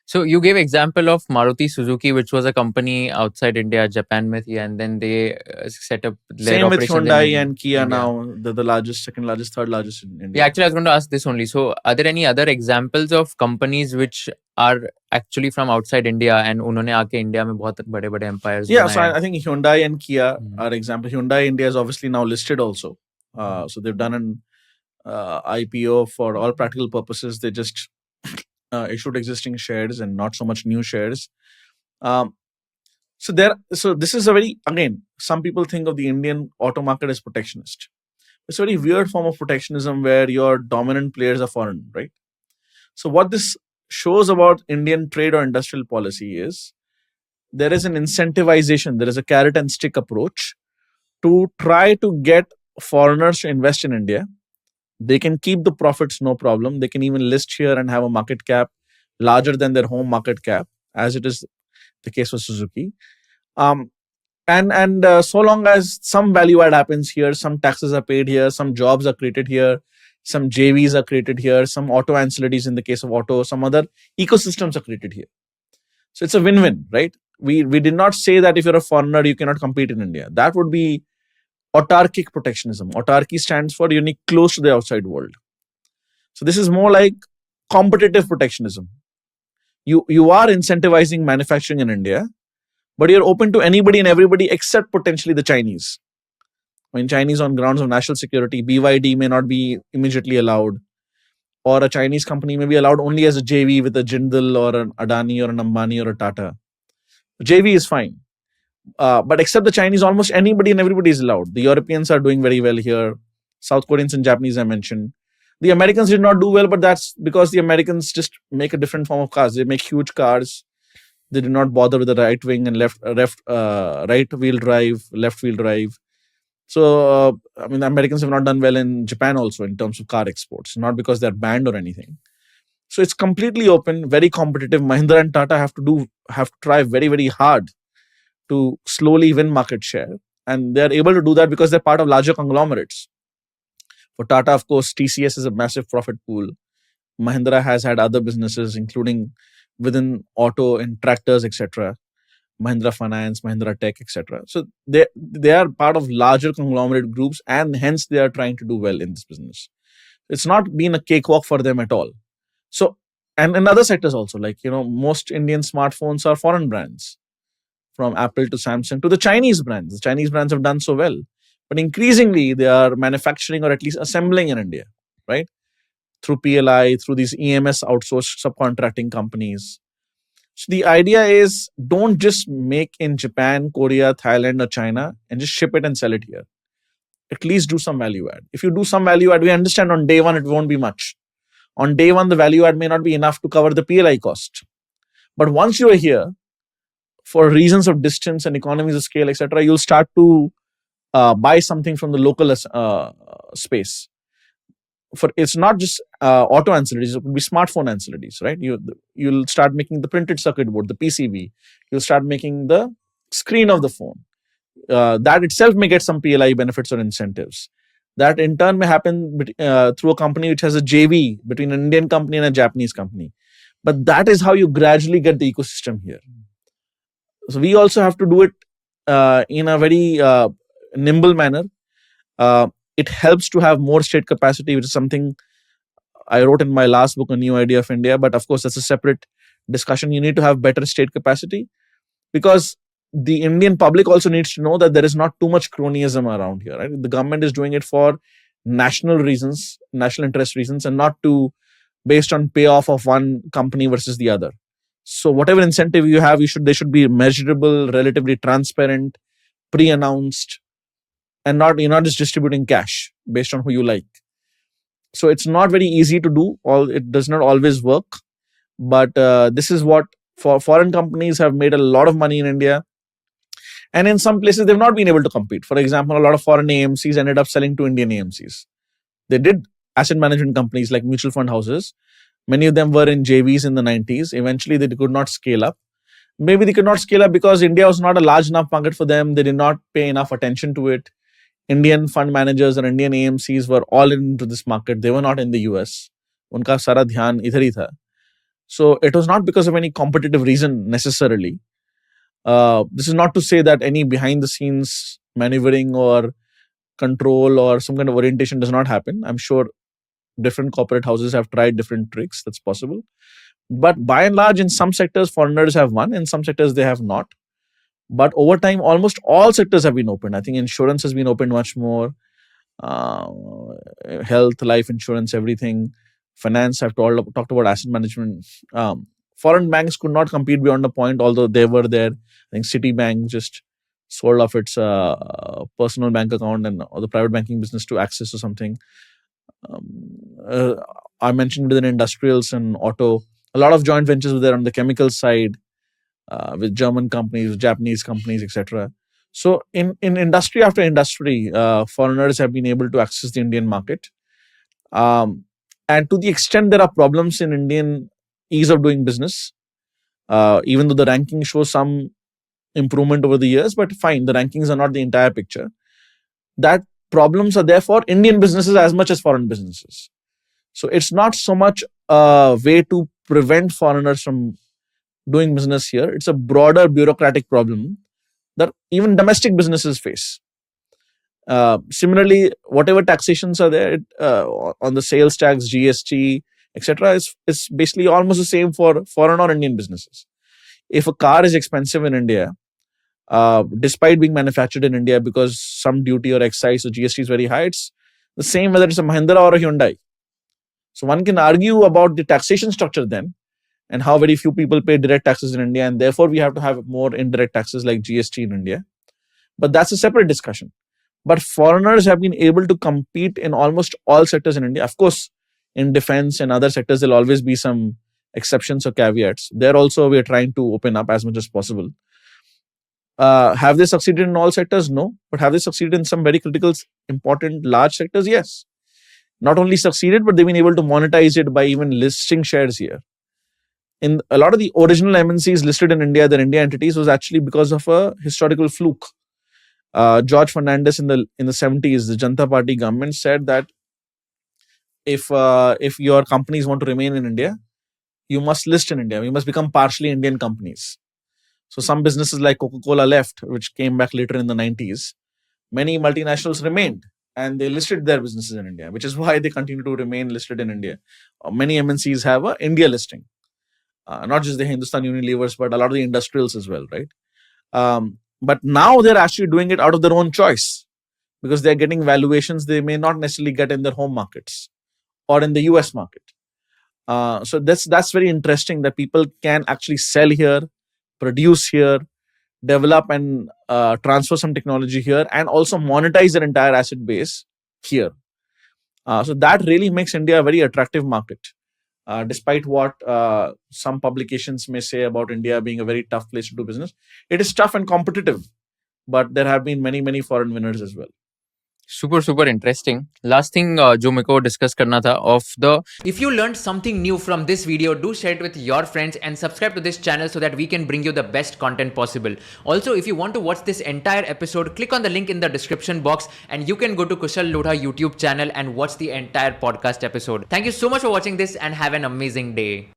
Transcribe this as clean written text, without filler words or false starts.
So you gave example of Maruti Suzuki, which was a company outside India, Japan में थी, and then they set up their Same with operations Hyundai in and Kia India. now. They're the largest, second largest, third largest in India. Yeah, actually, I was going to ask this only. So, are there any other examples of companies which are actually from outside India and उन्होंने आके India में बहुत बड़े-बड़े empires Yeah, so बनाए? I think Hyundai and Kia Mhm. are example. Hyundai India is obviously now listed also. So they've done an IPO for all practical purposes. They just issued existing shares and not so much new shares. So this is a very, again, some people think of the Indian auto market as protectionist. It's a very weird form of protectionism where your dominant players are foreign, right? So what this shows about Indian trade or industrial policy is there is an incentivization, there is a carrot and stick approach to try to get foreigners to invest in India. They can keep the profits, no problem. They can even list here and have a market cap larger than their home market cap, as it is the case for Suzuki. And so long as some value add happens here, some taxes are paid here, some jobs are created here, some JVs are created here, some auto ancillaries in the case of auto, some other ecosystems are created here. So it's a win-win, right? We did not say that if you're a foreigner, you cannot compete in India. That would be autarkic protectionism. Autarky stands for unique close to the outside world. So this is more like competitive protectionism. You are incentivizing manufacturing in India, but you're open to anybody and everybody except potentially the Chinese. I mean, Chinese on grounds of national security, BYD may not be immediately allowed, or a Chinese company may be allowed only as a JV with a Jindal or an Adani or an Ambani or a Tata. JV is fine. But except the Chinese, almost anybody and everybody is allowed. The Europeans are doing very well here. South Koreans and Japanese I mentioned. The Americans did not do well, but that's because the Americans just make a different form of cars. They make huge cars. They did not bother with the right wing and right wheel drive, left wheel drive. So, I mean, the Americans have not done well in Japan also in terms of car exports, not because they're banned or anything. So it's completely open, very competitive. Mahindra and Tata have to try very, very hard to slowly win market share. And they're able to do that because they're part of larger conglomerates. For Tata, of course, TCS is a massive profit pool. Mahindra has had other businesses, including within auto and tractors, etc. Mahindra Finance, Mahindra Tech, etc. So they are part of larger conglomerate groups, and hence they are trying to do well in this business. It's not been a cakewalk for them at all. So, and in other sectors also, like most Indian smartphones are foreign brands, from Apple to Samsung to the Chinese brands. The Chinese brands have done so well, but increasingly they are manufacturing or at least assembling in India, right? Through PLI, through these EMS outsourced subcontracting companies. So the idea is don't just make in Japan, Korea, Thailand, or China and just ship it and sell it here. At least do some value add. If you do some value add, we understand on day one it won't be much. On day one, the value add may not be enough to cover the PLI cost. But once you are here, for reasons of distance and economies of scale, etc., you'll start to buy something from the local space. For it's not just auto ancillaries; it could be smartphone ancillaries, right? You'll start making the printed circuit board, the PCB. You'll start making the screen of the phone. That itself may get some PLI benefits or incentives. That in turn may happen through a company which has a JV between an Indian company and a Japanese company. But that is how you gradually get the ecosystem here. So we also have to do it in a very nimble manner. It helps to have more state capacity, which is something I wrote in my last book, A New Idea of India. But of course, that's a separate discussion. You need to have better state capacity because the Indian public also needs to know that there is not too much cronyism around here. Right? The government is doing it for national reasons, national interest reasons, and not based on payoff of one company versus the other. So whatever incentive you have, they should be measurable, relatively transparent, pre-announced, and you're not just distributing cash based on who you like. So it's not very easy to do. It does not always work, but this is what for foreign companies have made a lot of money in India. And in some places, they've not been able to compete. For example, a lot of foreign AMCs ended up selling to Indian AMCs. They did asset management companies like mutual fund houses. Many of them were in JVs in the 90s. Eventually, they could not scale up. Maybe they could not scale up because India was not a large enough market for them. They did not pay enough attention to it. Indian fund managers and Indian AMCs were all into this market. They were not in the US. Unka sara dhyan idhar hi tha. So it was not because of any competitive reason necessarily. This is not to say that any behind the scenes maneuvering or control or some kind of orientation does not happen. I'm sure different corporate houses have tried different tricks. That's possible. But by and large, in some sectors, foreigners have won. In some sectors, they have not. But over time, almost all sectors have been opened. I think insurance has been opened much more. Uh, Health, life insurance, everything. Finance, I've talked about asset management. Foreign banks could not compete beyond a point, although they were there. I think Citibank just sold off its personal bank account and or the private banking business to Axis or something. Um, uh, I mentioned within industrials and auto, a lot of joint ventures were there on the chemical side with German companies, Japanese companies, etc. So in industry after industry, foreigners have been able to access the Indian market. Um, and to the extent there are problems in Indian ease of doing business, even though the ranking shows some improvement over the years, but fine, the rankings are not the entire picture. That problems are there for Indian businesses as much as foreign businesses. So it's not so much a way to prevent foreigners from doing business here. It's a broader bureaucratic problem that even domestic businesses face. Similarly, whatever taxations are there on the sales tax, GST, etc., is basically almost the same for foreign or Indian businesses. If a car is expensive in India, despite being manufactured in India because some duty or excise or GST is very high, it's the same whether it's a Mahindra or a Hyundai. So one can argue about the taxation structure then and how very few people pay direct taxes in India, and therefore we have to have more indirect taxes like GST in India. But that's a separate discussion. But foreigners have been able to compete in almost all sectors in India. Of course, in defense and other sectors, there'll always be some exceptions or caveats. There also, we are trying to open up as much as possible. Have they succeeded in all sectors? No. But have they succeeded in some very critical, important, large sectors? Yes. Not only succeeded, but they've been able to monetize it by even listing shares here. In a lot of the original MNCs listed in India, their India entities, was actually because of a historical fluke. George Fernandez in the 70s, the Janata Party government said that if your companies want to remain in India, you must list in India. You must become partially Indian companies. So some businesses like Coca-Cola left, which came back later in the 90s. Many multinationals remained and they listed their businesses in India, which is why they continue to remain listed in India. Many MNCs have a India listing, not just the Hindustan Unilevers, but a lot of the industrials as well, right? But now they're actually doing it out of their own choice because they're getting valuations they may not necessarily get in their home markets or in the US market. So that's very interesting that people can actually sell here, produce here, develop and transfer some technology here, and also monetize their entire asset base here. So that really makes India a very attractive market. Despite what some publications may say about India being a very tough place to do business, it is tough and competitive, but there have been many foreign winners as well. Super interesting. Last thing जो मेरे को discuss करना था of the. If you learned something new from this video, do share it with your friends and subscribe to this channel so that we can bring you the best content possible. Also, if you want to watch this entire episode, click on the link in the description box and you can go to Kushal Lodha YouTube channel and watch the entire podcast episode. Thank you so much for watching this and have an amazing day.